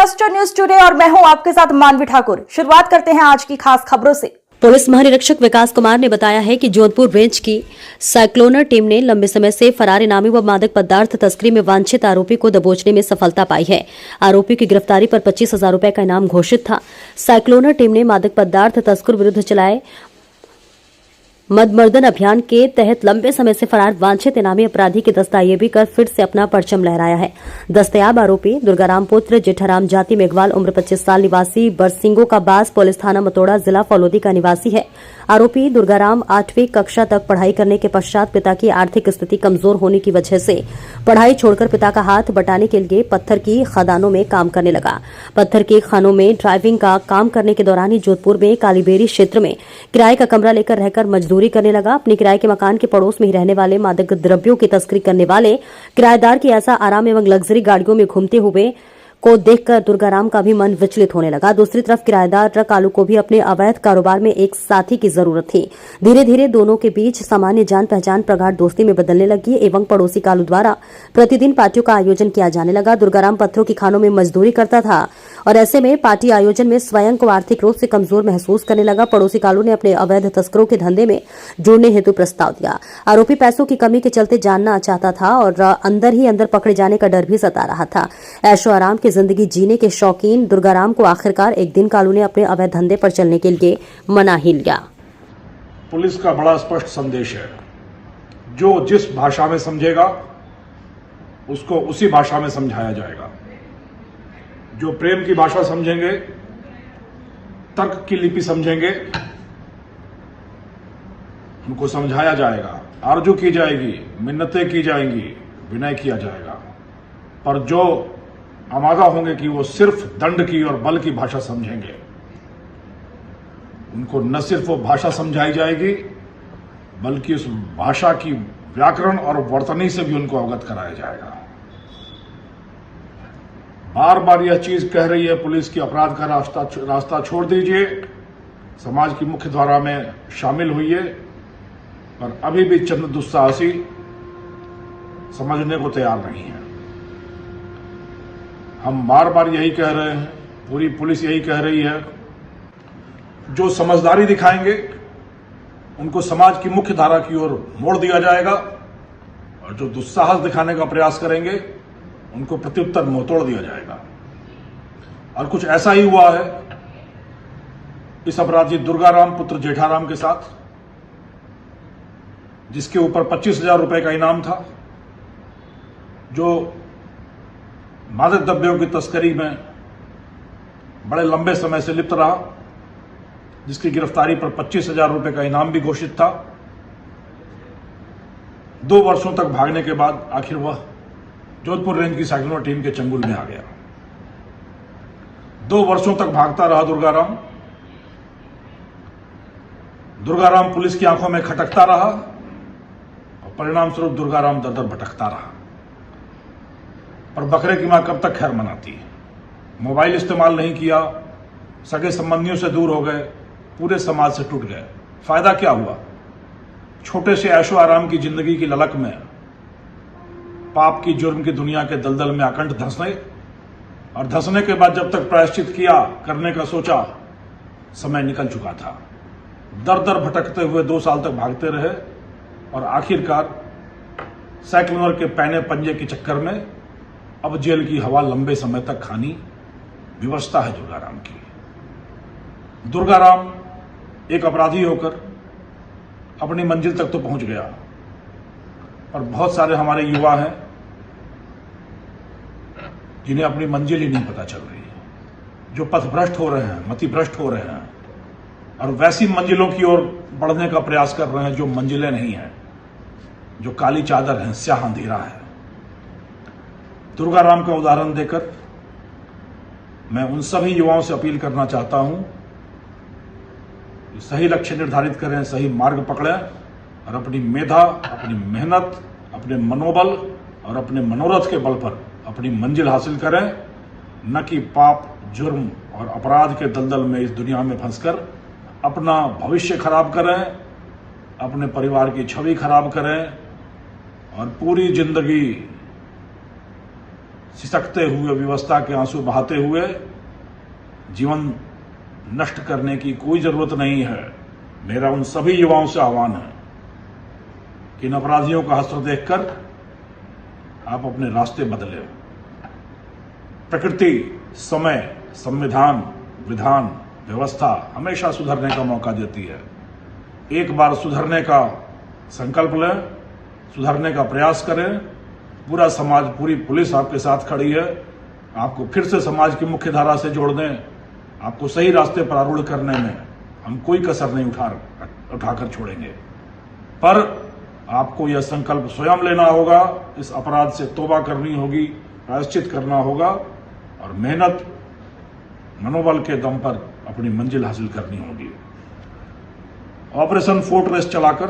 Cluster news today और मैं हूं आपके साथ मानवी ठाकुर। शुरुआत करते हैं आज की खास खबरों से। पुलिस महानिरीक्षक विकास कुमार ने बताया है कि जोधपुर रेंज की साइक्लोनर टीम ने लंबे समय से फरार इनामी व मादक पदार्थ तस्करी में वांछित आरोपी को दबोचने में सफलता पाई है। आरोपी की गिरफ्तारी पर 25,000 रुपए का इनाम घोषित था। साइक्लोनर टीम ने मादक पदार्थ तस्कर विरुद्ध चलाए मदमर्दन अभियान के तहत लंबे समय से फरार वांछित इनामी अपराधी की दस्तावेजी कर फिर से अपना परचम लहराया है। दस्तयाब आरोपी दुर्गाराम पुत्र जेठाराम जाति मेघवाल उम्र 25 साल निवासी बरसिंगो का बास पुलिस थाना मतोड़ा जिला फलोदी का निवासी है। आरोपी दुर्गाराम 8वीं कक्षा तक पढ़ाई करने के पश्चात पिता की आर्थिक स्थिति कमजोर होने की वजह से पढ़ाई छोड़कर पिता का हाथ बटाने के लिए पत्थर की खदानों में काम करने लगा। पत्थर की खानों में ड्राइविंग का काम करने के दौरान ही जोधपुर में कालीबेरी क्षेत्र में किराए का कमरा लेकर रहकर मजदूरी करने लगा। अपने किराए के मकान के पड़ोस में ही रहने वाले मादक द्रव्यों की तस्करी करने वाले किराएदार की ऐसा आराम एवं लग्जरी गाड़ियों में घूमते हुए को देखकर दुर्गाराम का भी मन विचलित होने लगा। दूसरी तरफ किराएदार कालू को भी अपने अवैध कारोबार में एक साथी की जरूरत थी। धीरे धीरे दोनों के बीच सामान्य जान पहचान प्रगाढ़ दोस्ती में बदलने लगी एवं पड़ोसी कालू द्वारा प्रतिदिन पार्टियों का आयोजन किया जाने लगा। दुर्गाराम पत्थरों की खानों में मजदूरी करता था और ऐसे में पार्टी आयोजन में स्वयं को आर्थिक रूप से कमजोर महसूस करने लगा। पड़ोसी कालू ने अपने अवैध तस्करों के धंधे में जुड़ने हेतु प्रस्ताव दिया। आरोपी पैसों की कमी के चलते जानना चाहता था और अंदर ही अंदर पकड़े जाने का डर भी सता रहा था। ऐशो आराम की जिंदगी जीने के शौकीन दुर्गाराम को आखिरकार एक दिन कालू ने अपने अवैध धंधे पर चलने के लिए मना ही लिया। पुलिस का बड़ा स्पष्ट संदेश है, जो जिस भाषा में समझेगा उसको उसी भाषा में समझाया जाएगा। जो प्रेम की भाषा समझेंगे, तर्क की लिपि समझेंगे, उनको समझाया जाएगा, आरजू की जाएगी, मिन्नतें की जाएंगी, विनय किया जाएगा। पर जो आमादा होंगे कि वो सिर्फ दंड की और बल की भाषा समझेंगे, उनको न सिर्फ वो भाषा समझाई जाएगी बल्कि उस भाषा की व्याकरण और वर्तनी से भी उनको अवगत कराया जाएगा। बार बार यह चीज कह रही है पुलिस की अपराध का रास्ता छोड़ दीजिए, समाज की मुख्य धारा में शामिल हुई, पर अभी भी चंद दुस्साहसी समझने को तैयार नहीं है। हम बार बार यही कह रहे हैं, पूरी पुलिस यही कह रही है, जो समझदारी दिखाएंगे उनको समाज की मुख्य धारा की ओर मोड़ दिया जाएगा और जो दुस्साहस दिखाने का प्रयास करेंगे उनको प्रत्युत्तर मुंह तोड़ दिया जाएगा। और कुछ ऐसा ही हुआ है इस अपराधी दुर्गाराम पुत्र जेठाराम के साथ, जिसके ऊपर 25,000 रुपए का इनाम था, जो मादक द्रव्यों की तस्करी में बड़े लंबे समय से लिप्त रहा, जिसकी गिरफ्तारी पर 25,000 रुपए का इनाम भी घोषित था। 2 वर्षों तक भागने के बाद आखिर वह जोधपुर रेंज की साइक्लोनर टीम के चंगुल में आ गया। 2 वर्षों तक भागता रहा दुर्गाराम पुलिस की आंखों में खटकता रहा और परिणाम स्वरूप दुर्गाराम दर दर भटकता रहा। पर बकरे की मां कब तक खैर मनाती है। मोबाइल इस्तेमाल नहीं किया, सगे संबंधियों से दूर हो गए, पूरे समाज से टूट गए। फायदा क्या हुआ? छोटे से ऐशो आराम की जिंदगी की ललक में पाप की जुर्म की दुनिया के दलदल में अकंठ धंसने, और धंसने के बाद जब तक प्रायश्चित किया, करने का सोचा, समय निकल चुका था। दर दर भटकते हुए 2 साल तक भागते रहे और आखिरकार साइक्लोनर के पैने पंजे के चक्कर में अब जेल की हवा लंबे समय तक खानी व्यवस्था है दुर्गाराम की। दुर्गाराम एक अपराधी होकर अपनी मंजिल तक तो पहुंच गया, और बहुत सारे हमारे युवा हैं जिन्हें अपनी मंजिल ही नहीं पता चल रही है, जो पथभ्रष्ट हो रहे हैं, मतिभ्रष्ट हो रहे हैं और वैसी मंजिलों की ओर बढ़ने का प्रयास कर रहे हैं जो मंजिलें नहीं हैं, जो काली चादर है, स्याह अंधेरा है। दुर्गाराम का उदाहरण देकर मैं उन सभी युवाओं से अपील करना चाहता हूं कि सही लक्ष्य निर्धारित करें, सही मार्ग पकड़ें और अपनी मेधा, अपनी मेहनत, अपने मनोबल और अपने मनोरथ के बल पर अपनी मंजिल हासिल करें, न कि पाप, जुर्म और अपराध के दलदल में इस दुनिया में फंसकर अपना भविष्य खराब करें, अपने परिवार की छवि खराब करें और पूरी जिंदगी सिसकते हुए व्यवस्था के आंसू बहाते हुए जीवन नष्ट करने की कोई जरूरत नहीं है। मेरा उन सभी युवाओं से आह्वान है कि इन अपराधियों का हश्र देखकर आप अपने रास्ते बदलें। प्रकृति, समय, संविधान, विधान, व्यवस्था हमेशा सुधरने का मौका देती है। एक बार सुधरने का संकल्प लें, सुधरने का प्रयास करें। पूरा समाज, पूरी पुलिस आपके साथ खड़ी है। आपको फिर से समाज की मुख्य धारा से जोड़ दें, आपको सही रास्ते पर आरूढ़ करने में हम कोई कसर नहीं उठाकर छोड़ेंगे। पर आपको यह संकल्प स्वयं लेना होगा, इस अपराध से तौबा करनी होगी, प्रायश्चित करना होगा और मेहनत, मनोबल के दम पर अपनी मंजिल हासिल करनी होगी। ऑपरेशन फोर्ट्रेस चलाकर